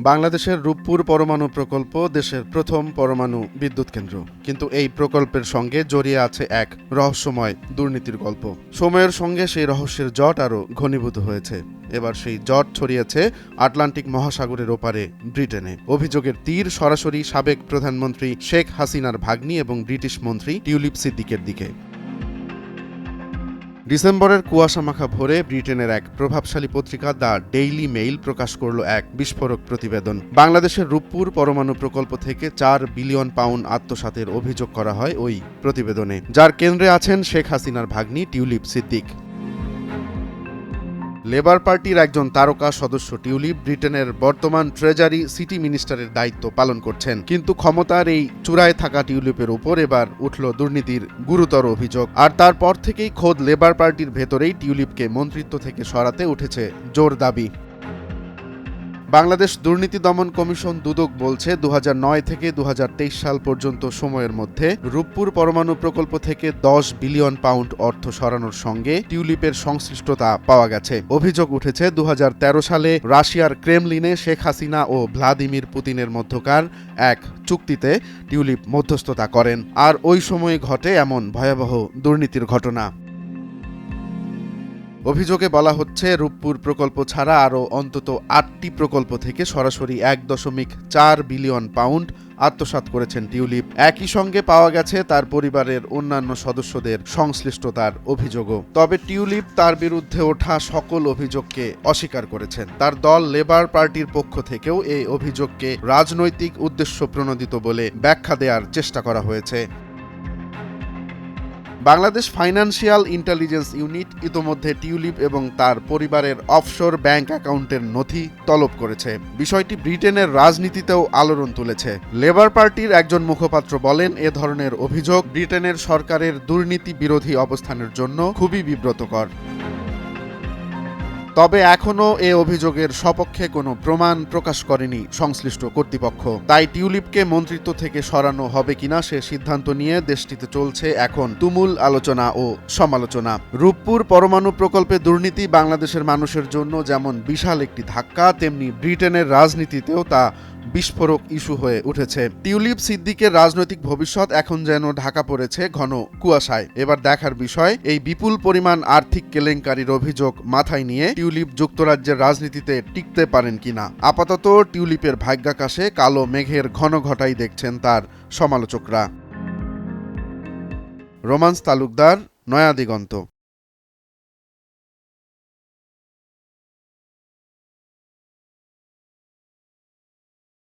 বাংলাদেশের রূপপুর পরমাণু প্রকল্প দেশের প্রথম পরমাণু বিদ্যুৎ কেন্দ্র, কিন্তু এই প্রকল্পের সঙ্গে জড়িয়ে আছে এক রহস্যময় দুর্নীতির গল্প। সময়ের সঙ্গে সেই রহস্যের জট আরও ঘনীভূত হয়েছে। এবার সেই জট ছড়িয়েছে আটলান্টিক মহাসাগরের ওপারে ব্রিটেনে। অভিযোগের তীর সরাসরি সাবেক প্রধানমন্ত্রী শেখ হাসিনার ভাগ্নি এবং ব্রিটিশ মন্ত্রী টিউলিপ সিদ্দিকের দিকে। ডিসেম্বরের কুয়াশামাখা ভোরে ব্রিটেনের এক প্রভাবশালী পত্রিকা দ্য ডেইলি মেইল প্রকাশ করল এক বিস্ফোরক প্রতিবেদন। বাংলাদেশের রূপপুর পরমাণু প্রকল্প থেকে 4 বিলিয়ন পাউন্ড আত্মসাতের অভিযোগ করা হয় ওই প্রতিবেদনে, যার কেন্দ্রে আছেন শেখ হাসিনার ভাগ্নি টিউলিপ সিদ্দিক। লেবার পার্টির একজন তারকা সদস্য টিউলিপ ব্রিটেনের বর্তমান ট্রেজারি সিটি মিনিস্টারের দায়িত্ব পালন করছেন, কিন্তু ক্ষমতার এই চূড়ায় থাকা টিউলিপের উপর এবার উঠল দুর্নীতির গুরুতর অভিযোগ। আর তারপর থেকেই খোদ লেবার পার্টির ভেতরেই টিউলিপকে মন্ত্রিত্ব থেকে সরাতে উঠেছে জোর দাবি। বাংলাদেশ দুর্নীতি দমন কমিশন দুদক বলছে 2009 থেকে 2023 সাল পর্যন্ত সময়ের মধ্যে রূপপুর পরমাণু প্রকল্প থেকে 10 বিলিয়ন পাউন্ড অর্থ সরানোর সঙ্গে টিউলিপের সংশ্লিষ্টতা পাওয়া গেছে। অভিযোগ উঠেছে 2013 সালে রাশিয়ার ক্রেমলিনে শেখ হাসিনা ও ভ্লাদিমির পুতিনের মধ্যকার এক চুক্তিতে টিউলিপ মধ্যস্থতা করেন, আর ওই সময়ে ঘটে এমন ভয়াবহ দুর্নীতির ঘটনা। অভিযোগে বলা হচ্ছে, রূপপুর প্রকল্প ছাড়া আরও অন্তত 8টি প্রকল্প থেকে সরাসরি 1.4 বিলিয়ন পাউন্ড আত্মসাৎ করেছেন টিউলিপ। একই সঙ্গে পাওয়া গেছে তার পরিবারের অন্যান্য সদস্যদের সংশ্লিষ্টতার অভিযোগও। তবে টিউলিপ তার বিরুদ্ধে ওঠা সকল অভিযোগকে অস্বীকার করেছেন। তার দল লেবার পার্টির পক্ষ থেকেও এই অভিযোগকে রাজনৈতিক উদ্দেশ্য প্রণোদিত বলে ব্যাখ্যা দেওয়ার চেষ্টা করা হয়েছে। বাংলাদেশ ফাইন্যান্সিয়াল ইন্টেলিজেন্স ইউনিট ইতোমধ্যে টিউলিপ এবং তার পরিবারের অফশোর ব্যাংক অ্যাকাউন্টের নথি তলব করেছে। বিষয়টি ব্রিটেনের রাজনীতিতেও আলোড়ন তুলেছে। লেবার পার্টির একজন মুখপাত্র বলেন, এ ধরনের অভিযোগ ব্রিটেনের সরকারের দুর্নীতি বিরোধী অবস্থানের জন্য খুবই বিব্রতকর। তবে এখনও এ অভিযোগের সপক্ষে কোনো প্রমাণ প্রকাশ করেনি সংশ্লিষ্ট কর্তৃপক্ষ। তাই টিউলিপকে মন্ত্রিত্ব থেকে সরানো হবে কিনা সে সিদ্ধান্ত নিয়ে দেশটিতে চলছে এখন তুমুল আলোচনা ও সমালোচনা। রূপপুর পরমাণু প্রকল্পে দুর্নীতি বাংলাদেশের মানুষের জন্য যেমন বিশাল একটি ধাক্কা, তেমনি ব্রিটেনের রাজনীতিতেও তা বিস্ফোরক ইস্যু হয়ে উঠেছে। টিউলিপ সিদ্দিকের রাজনৈতিক ভবিষ্যৎ এখন যেন ঢাকা পড়েছে ঘন কুয়াশায়। এবার দেখার বিষয়, এই বিপুল পরিমাণ আর্থিক কেলেঙ্কারির অভিযোগ মাথায় নিয়ে টিউলিপ যুক্তরাজ্যের রাজনীতিতে টিকতে পারেন কিনা। আপাতত টিউলিপের ভাগ্যাকাশে কালো মেঘের ঘন ঘটাই দেখছেন তার সমালোচকরা। রোমান্স তালুকদার, নয়া দিগন্ত।